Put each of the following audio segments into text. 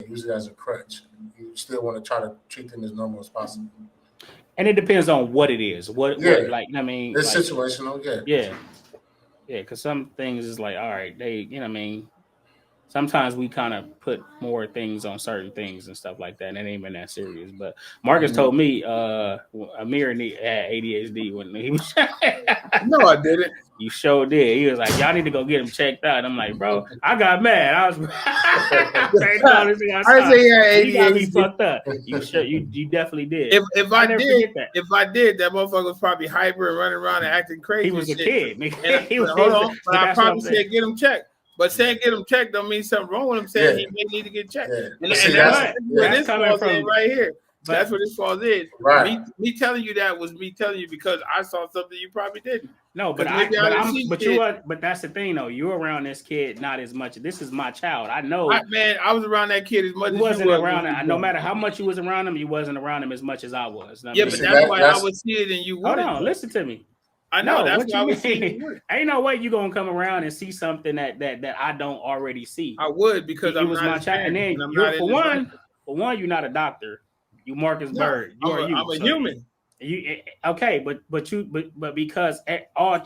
use it as a crutch. You still want to try to treat them as normal as possible. And it depends on what it is. What like I mean, it's like, situational. Yeah. Because some things is like, all right, they, you know what I mean. Sometimes we kind of put more things on certain things and stuff like that, and it ain't even that serious. But Marcus told me Amir had ADHD when he was. No, I didn't. You sure did. He was like, y'all need to go get him checked out. I'm like, bro, I got mad. I was I didn't say he had you got me ADHD. fucked up. You sure you definitely did. If I did, that motherfucker was probably hyper and running around and acting crazy. He was a kid. Hold on, but I probably said get him checked. But saying get him checked don't mean something wrong with him. Saying he may need to get checked. And that's where this falls in right here. That's what this falls in. Right. Me telling you that was me telling you because I saw something you probably didn't. No, but that's the thing though. You're around this kid not as much. This is my child. I know. I was around that kid as much. You wasn't around him. No matter how much you was around him, you wasn't around him as much as I was. Yeah, but that's why I would see it and you wouldn't. Hold on, listen to me. I know that's why I would see it. Ain't no way you gonna come around and see something that I don't already see. I would because I was my child. And then for one, you're not a doctor. You Marcus Byrd. I'm a human. But because all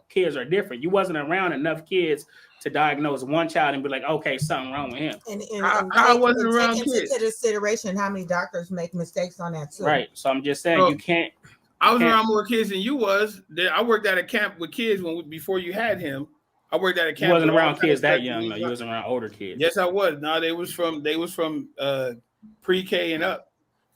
kids are different, you wasn't around enough kids to diagnose one child and be like, okay, something wrong with him. And I wasn't around kids. Into consideration how many doctors make mistakes on that too. Right. So I'm just saying you can't. I was around more kids than you was. I worked at a camp with kids before you had him. I worked at a camp. You wasn't around kids that young though. You wasn't around older kids. Yes, I was. No, they was from pre-K and up.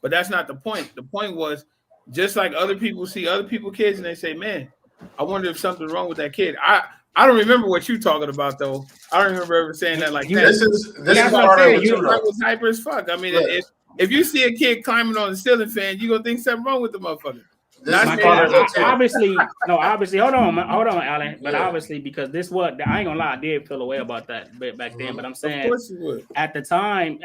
But that's not the point. The point was just like other people see other people kids and they say, man, I wonder if something's wrong with that kid. I don't remember what you're talking about though. I don't remember ever saying that like that. This is part of you was hyper as fuck. I mean, if you see a kid climbing on the ceiling fan, you gonna think something wrong with the motherfucker. Obviously, hold on, Alan. But obviously, because I ain't gonna lie, I did feel a way about that back then. But I'm saying, of course you would. At the time,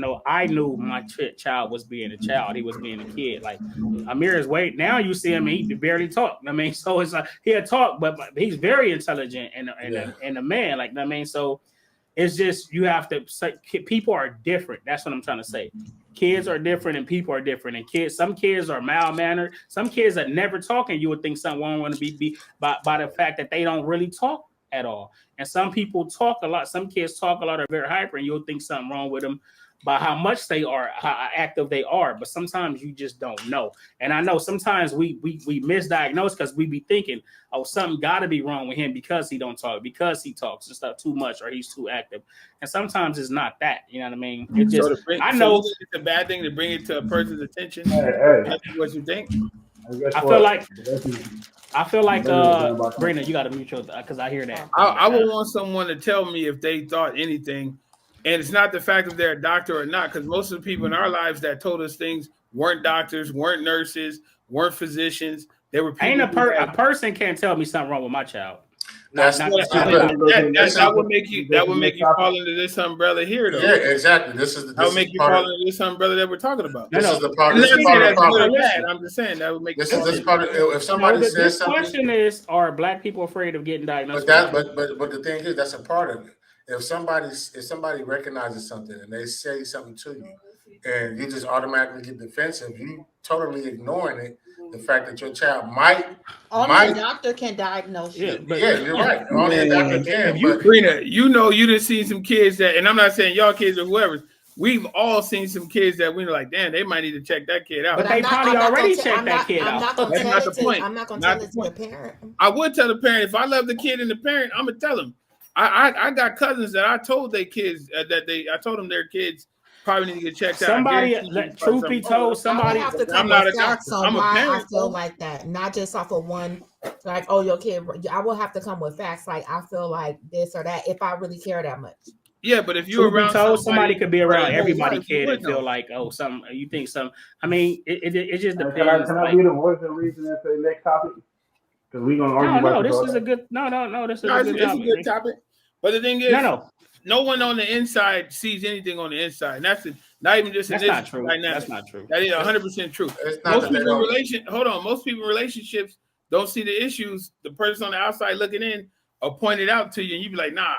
though, I knew my child was being a child. He was being a kid. Like Amir is now you see him, he barely talk. I mean, so it's like he'll talk, but he's very intelligent and a man. Like I mean, so it's just you have to say people are different. That's what I'm trying to say. Kids are different and people are different. And some kids are mild-mannered. Some kids are never talking. You would think something wrong with them by the fact that they don't really talk at all. And some people talk a lot. Some kids talk a lot, are very hyper, and you'll think something wrong with them by how much they are, how active they are. But sometimes you just don't know. And I know sometimes we misdiagnose because we be thinking, oh, something got to be wrong with him because he don't talk, because he talks and stuff too much, or he's too active. And sometimes it's not that. You know what I mean? It just I know it's a bad thing to bring it to a person's attention. That's what you think. I feel like Brandon, you got to mute your because I hear that. I would want someone to tell me if they thought anything. And it's not the fact that they're a doctor or not, because most of the people in our lives that told us things weren't doctors, weren't nurses, weren't physicians. They were people. A person can't tell me something wrong with my child. That would make you fall into this umbrella here, though. Yeah, exactly. That would make you fall into this umbrella that we're talking about. This is the part of the problem. I'm just saying that would make. This part of if somebody says something. The question is, are Black people afraid of getting diagnosed? But the thing is, that's a part of it. If somebody recognizes something and they say something to you, and you just automatically get defensive, you totally ignoring it. The fact that your child might a doctor can diagnose you. Yeah, you're right. Only a doctor can. Rena, you done seen some kids that, and I'm not saying y'all kids or whoever. We've all seen some kids that we're like, damn, they might need to check that kid out. But they probably already checked that kid out. That's not the point. I'm not going to tell it to the parent. I would tell the parent if I love the kid and the parent, I'm gonna tell them. I got cousins that I told their kids I told them their kids probably need to get checked out. Truth be told, somebody. I'm not a doctor. I'm a parent. I feel like that, not just off of one, like, oh, your kid. I will have to come with facts. Like, I feel like this or that if I really care that much. Yeah, but if you're around somebody could be around everybody kid and feel like, oh, you think some. I mean, it just depends. Can I be the voice of reason for the next topic? Because we're gonna argue about this is a good. This is a good topic. But the thing is, no one on the inside sees anything on the inside. And that's not even just that's not true. Right now. That's not true. That is 100% true. Most people in relationships don't see the issues. The person on the outside looking in will point it out to you, and you be like, nah.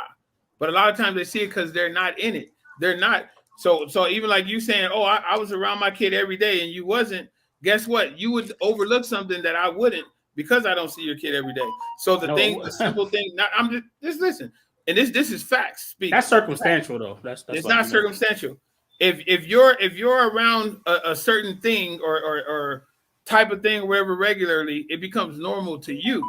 But a lot of times they see it because they're not in it. They're not. So even like you saying, oh, I was around my kid every day and you wasn't, guess what? You would overlook something that I wouldn't because I don't see your kid every day. So the simple thing, I'm just listen. And this is facts speaking. That's circumstantial though. That's it's not circumstantial. If you're around a certain thing or type of thing or whatever regularly, it becomes normal to you.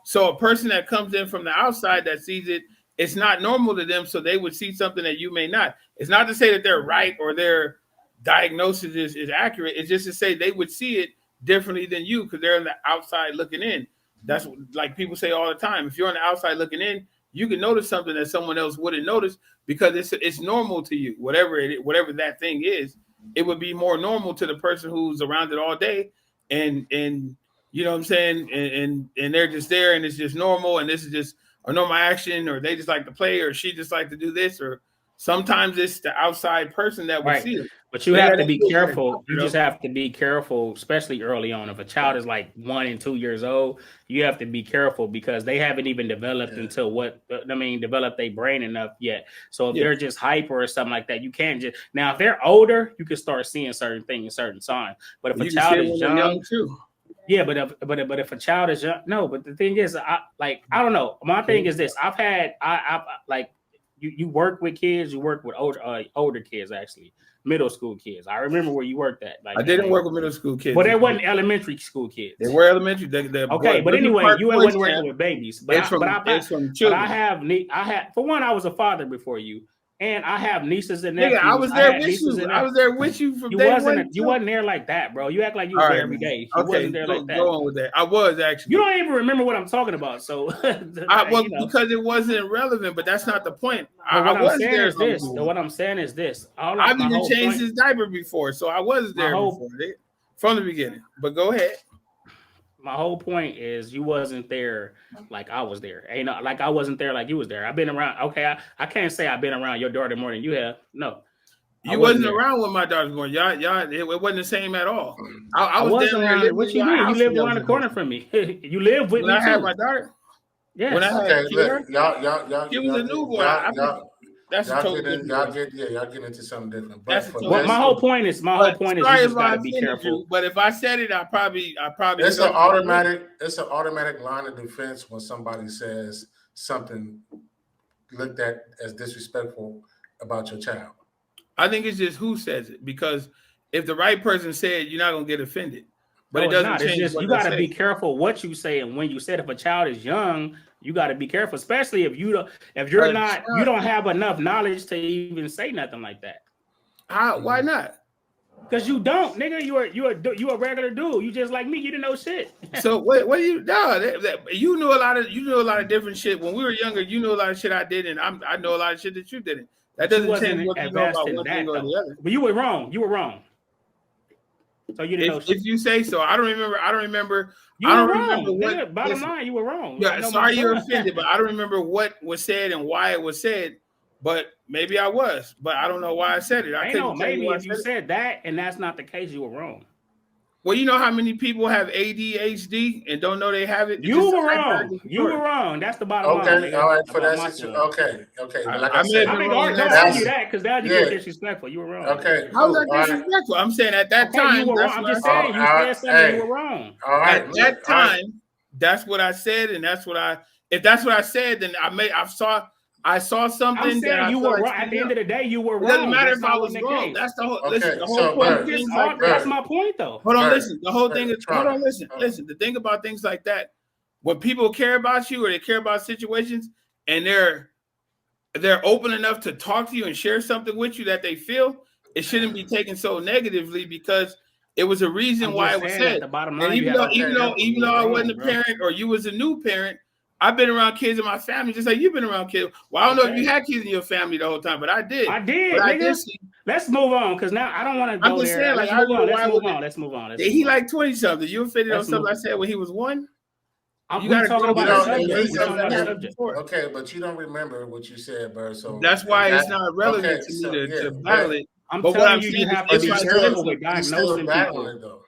So a person that comes in from the outside that sees it, it's not normal to them, so they would see something that you may not. It's not to say that they're right or their diagnosis is accurate. It's just to say they would see it differently than you because they're on the outside looking in. That's like people say all the time. If you're on the outside looking in, you can notice something that someone else wouldn't notice because it's normal to you. Whatever that thing is, it would be more normal to the person who's around it all day, and you know what I'm saying, and they're just there, and it's just normal, and this is just a normal action, or they just like to play, or she just like to do this, or sometimes it's the outside person that would see it. But you have to be careful. You just have to be careful, especially early on. If a child is like 1 and 2 years old, you have to be careful because they haven't even developed until develop their brain enough yet. So if they're just hyper or something like that, you can't just now. If they're older, you can start seeing certain things, certain signs. But if a child is young too. Yeah, but if a child is young, no. But the thing is, I don't know. My thing is this: I you work with kids, you work with older kids, actually middle school kids. I remember where you worked at. Like, I didn't work with middle school kids, but they wasn't elementary school kids. They were elementary. But anyway, you wasn't working with babies. But I have for one, I was a father before you. And I have nieces and nephews. I was there with you. I was there with you from day one. You wasn't there like that, bro. You act like you were there every day. You wasn't there like that. Go on with that. I was actually. You don't even remember what I'm talking about. So, because it wasn't relevant, but that's not the point. What I'm saying is this. I've even changed his diaper before, so I was there from the beginning. But go ahead. My whole point is you wasn't there like I was there. Like I wasn't there like you was there. I've been around. Okay, I can't say I've been around your daughter more than you have. No. You wasn't around when my daughter was born. Y'all, it wasn't the same at all. I was around. What you mean? You lived around the corner from me. You lived with me. When I had my daughter? Yeah. When I had y'all. She was a newborn. That's y'all getting into something different. My whole point is you just gotta be careful. But if I said it, I probably. It's an automatic line of defense when somebody says something looked at as disrespectful about your child. I think it's just who says it, because if the right person said, you're not gonna get offended. But it doesn't change. It's just, you gotta be careful what you say and when you say it. If a child is young, you got to be careful, especially if you don't have enough knowledge to even say nothing like that. Why not? Because you don't, nigga. You a regular dude. You just like me. You didn't know shit. So what do you know? You knew a lot of different shit when we were younger. You knew a lot of shit I did, and I know a lot of shit that you didn't. That doesn't change what you know about one thing or the other. But you were wrong. So you didn't know shit. If you say so, I don't remember. You were wrong. Bottom line, you were wrong. Yeah, sorry you're offended, but I don't remember what was said and why it was said. But maybe I was, but I don't know why I said it. Maybe if you said that and that's not the case, you were wrong. Well, you know how many people have ADHD and don't know they have it? You were wrong. You were wrong. That's the bottom line. Okay, all right. For that situation, okay. Like I said, don't argue that because now you get disrespectful. You were wrong. Okay. How was that disrespectful? I'm saying at that time. You were wrong. I'm just saying you said something. You were wrong. All right. At that time, that's what I said, and that's what I. If that's what I said, then I saw something. I'm saying you were wrong. At the end of the day, you were wrong. It doesn't matter if I was wrong. That's the whole. Listen, the whole point. That's my point, though. Hold on, listen. The whole thing is. Hold on, listen. Listen. The thing about things like that, when people care about you or they care about situations, and they're open enough to talk to you and share something with you that they feel, it shouldn't be taken so negatively because it was a reason why it was said. And even though I wasn't a parent or you was a new parent, I've been around kids in my family just like you've been around kids. Well, I don't know if you had kids in your family the whole time, but I did. Let's move on because now I don't want to go I'm just there. Saying, let's move on. He like 20 something. You offended on something I said when he was 1? You got to talk about the subject. Okay, but you don't remember what you said, Byrd. So that's why it's not relevant to me to battle it. I'm telling you have to be careful with diagnosing people.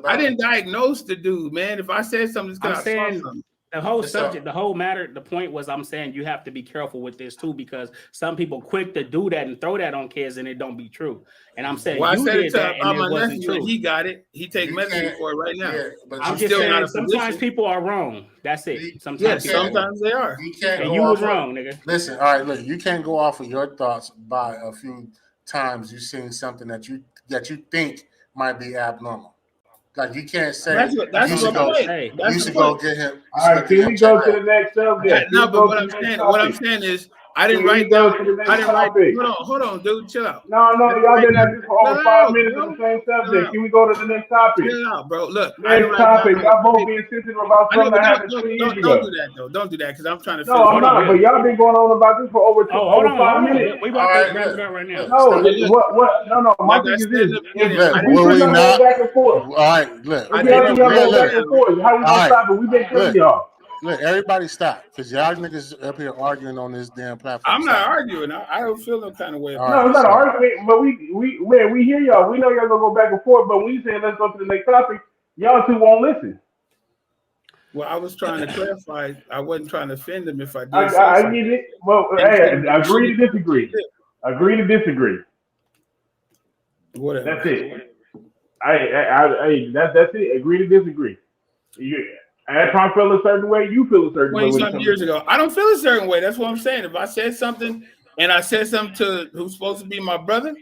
I didn't diagnose the dude, man. If I said something, it's because I saw something. The whole It's subject, the whole matter, the point was I'm saying you have to be careful with this too, because some people quick to do that and throw that on kids and it don't be true. And I'm saying Well, I you said it did to that and about it my wasn't nephew, and true. he got it. He take You medicine can't- for it right now. Yeah, but I'm I'm just still saying not a sometimes physician. people are wrong. That's it. You- Sometimes Yes, people are wrong. sometimes they are. You can't And go you was off of- wrong, nigga. Listen, all right, look, you can't go off of your thoughts by a few times you've seen something that you think might be abnormal. Like you can't say That's you the should go. point. Hey, You That's the should go point. get him. You All should right, go can get we him go checked to out. the next subject? No, Can we but go what to I'm the next saying, what I'm topic? saying is, I didn't Can we write go down. to the I next didn't write. topic? Hold on, dude, chill out. No, I didn't y'all write did down. that just for over Chill 5 out, minutes on bro. the same Chill subject. out. Can we go to the next topic? Chill out, bro. Look, I Next didn't write topic. down. Y'all both being sensitive about I know, something but that happened 20 years don't ago. do that though. Don't do that because I'm trying to No, finish. I'm not. But y'all been going on about this for over Oh, hold on, 5 hold on. minutes. We All about to right, wrap look, it up right now. look, No, stop. what? No. My Like I thing is said this: in the beginning, Look, I if we will sit we y'all not? go back and forth, All right, look. I if didn't y'all write go back down. and forth, how we All gonna right. stop it? We've been telling Look. y'all. Look, everybody stop, because y'all niggas up here arguing on this damn platform. I'm not Stop. arguing. I don't feel no kind of way All about No, right, it's not an so- argument, but we hear y'all. We know y'all gonna go back and forth, but when you say let's go to the next topic, y'all two won't listen. Well, I was trying to clarify. I wasn't trying to offend them if I did I say get something. it. Well, And hey, you agree to should've- disagree. Agree to disagree. Whatever. That's it. That's it. Agree to disagree. I feel a certain way. You feel a certain way when it 20-something comes years to ago. I don't feel a certain way. That's what I'm saying. If I said something and I said something to who's supposed to be my brother,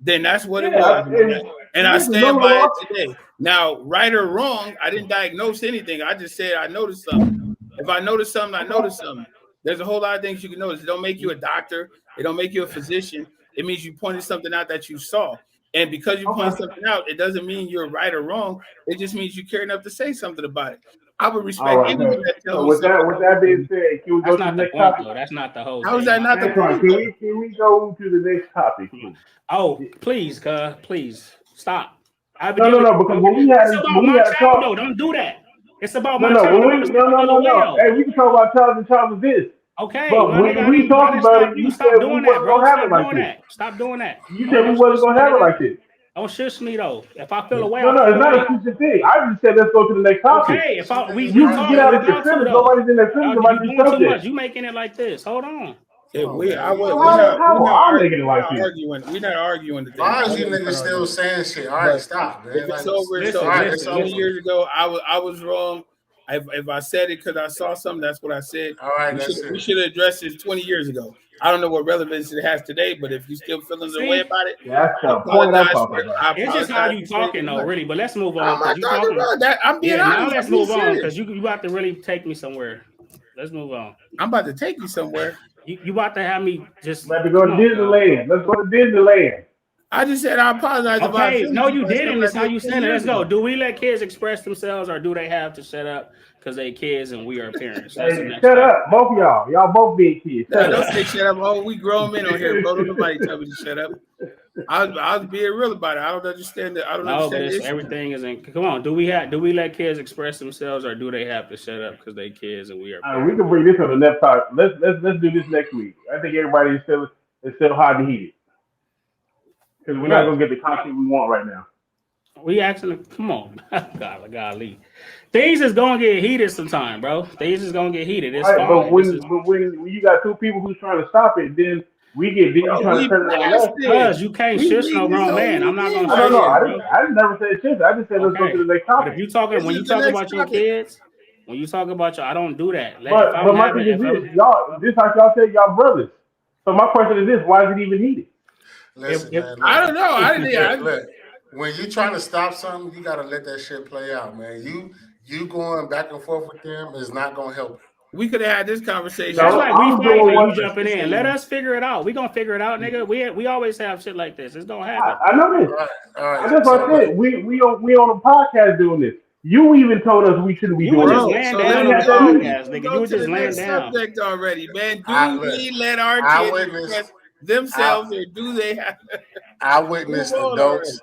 then that's what it was. And I stand by it today. Now, right or wrong, I didn't diagnose anything. I just said I noticed something. If I noticed something, I noticed something. There's a whole lot of things you can notice. It don't make you a doctor. It don't make you a physician. It means you pointed something out that you saw. And because you pointed something out, it doesn't mean you're right or wrong. It just means you care enough to say something about it. I would respect anyone that tells So me with something. that being said, can we go That's to the not the next point, topic? though. That's not the whole How thing. is that not the Antoine, point? can we go to the next topic, please? Oh, please, please stop. No, because when we had It's a about my child, talk, though. Don't do that. It's about no, my child. no. Hey, we can talk about child and child is this. Okay, But my when nigga, we talked about it, you you stop said we doing wasn't that, bro. gonna have Stop it like doing this. that. Stop doing that. You said we wasn't gonna have it like this. Don't shush me though. If I feel away, No, I'll it's feel not away. a stupid thing. I just said let's go to the next topic. Okay, if we You can talking, get out we of your about to feelings. though. Nobody's in their feelings about You this doing too much. subject. You making it like this. Hold on. Yeah, we're How not I'm making it like this? arguing. We're not arguing today. Why is you niggas still saying shit? All right, stop, man. If it's over, it's listen, over. All right, it's 20 over. years ago, I was wrong. If I said it because I saw something, that's what I said. All right, that's We it. should have addressed this 20 years ago. I don't know what relevance it has today, but if you still feeling the way about it, That's I the point I'm apologize talking for it. about. It's just how you talking though, really. But let's move on. I'm not 'cause you talking about that. I'm being Yeah, honest. now let's I'm being move on serious. because you about to really take me somewhere. Let's move on. I'm about to take you somewhere. You about to have me just. Let's go to come on, bro. Disneyland. Let's go to Disneyland. I just said I apologize if I Okay, offended no, you you by didn't. stuff It's I how did you 20 said it. years Let's go. ago. Do we let kids express themselves, or do they have to shut up because they kids and we are parents? That's the Hey, next shut topic. up, both of y'all. Y'all both being kids. Nah, Shut don't up. say shut up. Oh, we grown men on here, bro. Don't nobody tell me to shut up. I was being real about it. I don't understand it. I don't No, but understand the it's issue. everything is in. Come on, do we let kids express themselves, or do they have to shut up because they kids and we are parents? We can bring this on the next topic. Let's do this next week. I think everybody is still hot and heated because we're not Bro. gonna get the content we want right now. We actually, come on, golly, things is gonna get heated sometime, bro. Things is gonna get heated. It's Right, fine. but when you got two people who's trying to stop it, then we get busy trying to turn it on us. Cause you can't shush no grown man. I'm not gonna I don't shush know. you, bro. I didn't never say shit. I just said let's go Okay. to the next But topic. if you talking, when you talk about your kids, when you talk about your, I don't do that. But my thing is this, y'all. This like y'all said, y'all brothers. So my question is this: why is it even heated? Listen, If- man, look. I don't know. I didn't. Look, when you trying to stop something, you gotta let that shit play out, man. You going back and forth with them is not gonna help. We could have had this conversation. That's No, like I'm we doing fighting and what- you jumping in. Let us figure it out. We gonna figure it out, nigga. We always have shit like this. It's gonna happen. I know this. All right. That's what I said. We on a podcast doing this. You even told us we shouldn't be You doing were this. just laying So down on let's the go. podcast, nigga. Go You were to just the laying next down. subject already, man. Do Look, we let our I kids witnessed- express themselves, or do they have? I witnessed Move on adults.